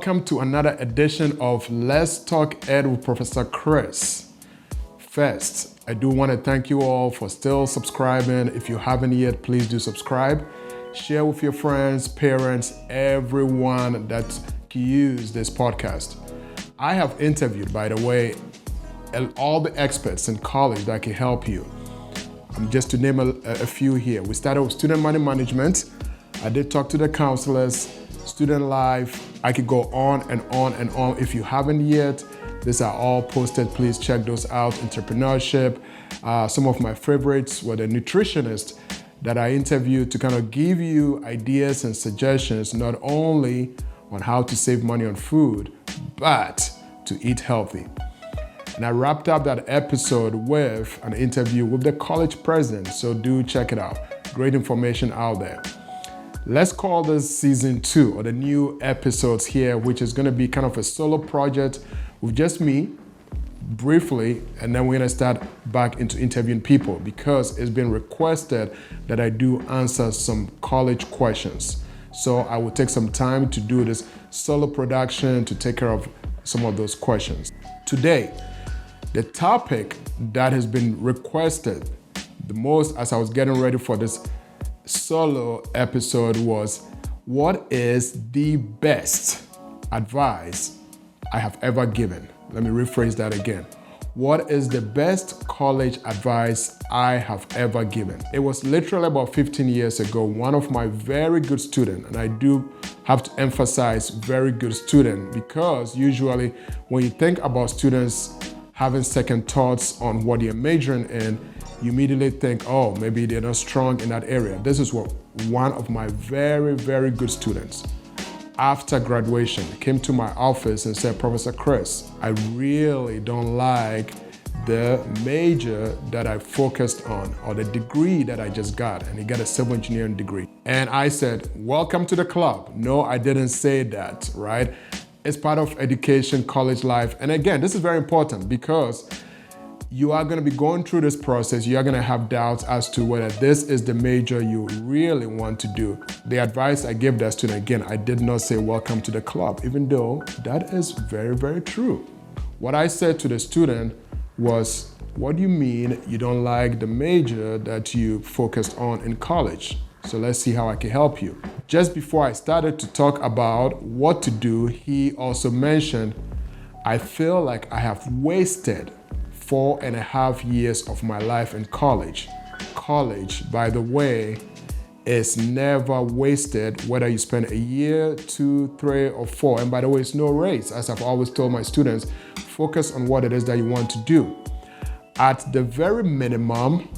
Welcome to another edition of Let's Talk Ed with Professor Chris. First, I do want to thank you all for still subscribing. If you haven't yet, please do subscribe. Share with your friends, parents, everyone that can use this podcast. I have interviewed, by the way, all the experts in college that can help you. Just to name a few here. We started with student money management. I did talk to the counselors, student life. I could go on and on and on. If you haven't yet, these are all posted. Please check those out. Entrepreneurship. Some of my favorites were the nutritionists that I interviewed to kind of give you ideas and suggestions, not only on how to save money on food, but to eat healthy. And I wrapped up that episode with an interview with the college president, so do check it out. Great information out there. Let's call this season 2, or the new episodes here, which is going to be kind of a solo project with just me, briefly, and then we're going to start back into interviewing people because it's been requested that I do answer some college questions. So I will take some time to do this solo production to take care of some of those questions. Today, the topic that has been requested the most as I was getting ready for this solo episode was, what is the best advice I have ever given? Let me rephrase that again. What is the best college advice I have ever given? It was literally about 15 years ago, one of my very good students, and I do have to emphasize very good student, because usually when you think about students having second thoughts on what they're majoring in, you immediately think, oh, maybe they're not strong in that area. This is what one of my very, very good students, after graduation, came to my office and said, Professor Chris, I really don't like the major that I focused on, or the degree that I just got. And he got a civil engineering degree. And I said, welcome to the club. No, I didn't say that, right? It's part of education, college life. And again, this is very important because you are going to be going through this process. You are going to have doubts as to whether this is the major you really want to do. The advice I gave that student, again, I did not say welcome to the club, even though that is very, very true. What I said to the student was, what do you mean you don't like the major that you focused on in college? So let's see how I can help you. Just before I started to talk about what to do, he also mentioned, I feel like I have wasted 4.5 years of my life in college. College, by the way, is never wasted, whether you spend a year, 2, 3, or 4. And by the way, it's no race. As I've always told my students, focus on what it is that you want to do. At the very minimum,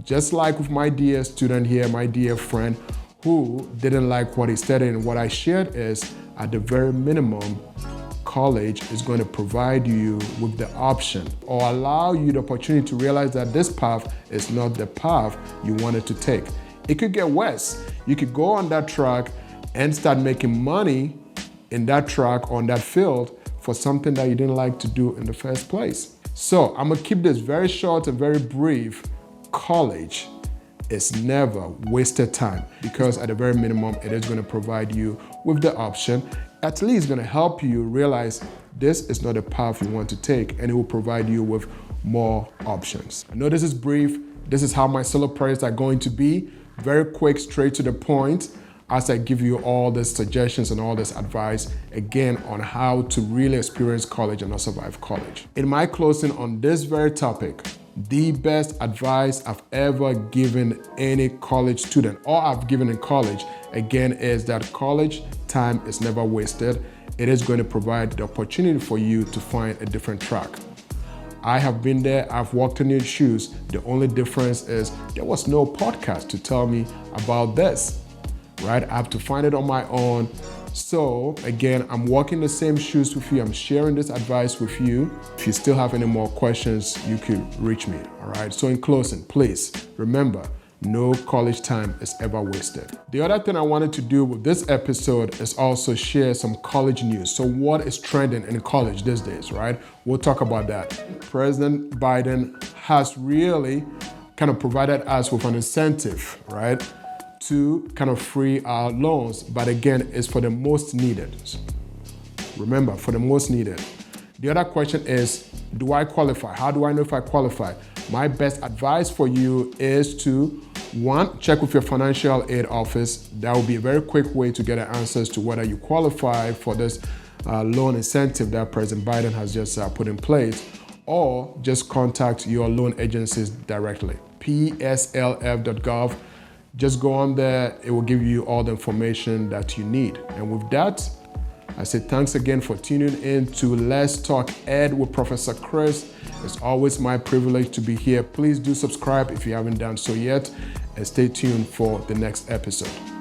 just like with my dear student here, my dear friend, who didn't like what he studied, and what I shared is, at the very minimum, college is going to provide you with the option or allow you the opportunity to realize that this path is not the path you wanted to take. It could get worse. You could go on that track and start making money in that track, on that field, for something that you didn't like to do in the first place. So I'm going to keep this very short and very brief. College is never wasted time, because at the very minimum, it is going to provide you with the option. At least going to help you realize this is not a path you want to take, and it will provide you with more options. I know this is brief. This is how my solo prayers are going to be. Very quick, straight to the point, as I give you all the suggestions and all this advice, again, on how to really experience college and not survive college. In my closing on this very topic, the best advice I've ever given any college student, or I've given in college, again, is that college time is never wasted. It is going to provide the opportunity for you to find a different track. I have been there, I've walked in your shoes. The only difference is there was no podcast to tell me about this, right? I have to find it on my own. So again, I'm walking the same shoes with you. I'm sharing this advice with you. If you still have any more questions, you can reach me, all right? So in closing, please remember, no college time is ever wasted. The other thing I wanted to do with this episode is also share some college news. So what is trending in college these days, right? We'll talk about that. President Biden has really kind of provided us with an incentive, right, to kind of free our loans, but again, it's for the most needed. Remember, for the most needed. The other question is, do I qualify? How do I know if I qualify? My best advice for you is to, one, check with your financial aid office. That will be a very quick way to get answers to whether you qualify for this loan incentive that President Biden has just put in place, or just contact your loan agencies directly. pslf.gov. Just go on there. It will give you all the information that you need. And with that, I say thanks again for tuning in to Let's Talk Ed with Professor Chris. It's always my privilege to be here. Please do subscribe if you haven't done so yet, and stay tuned for the next episode.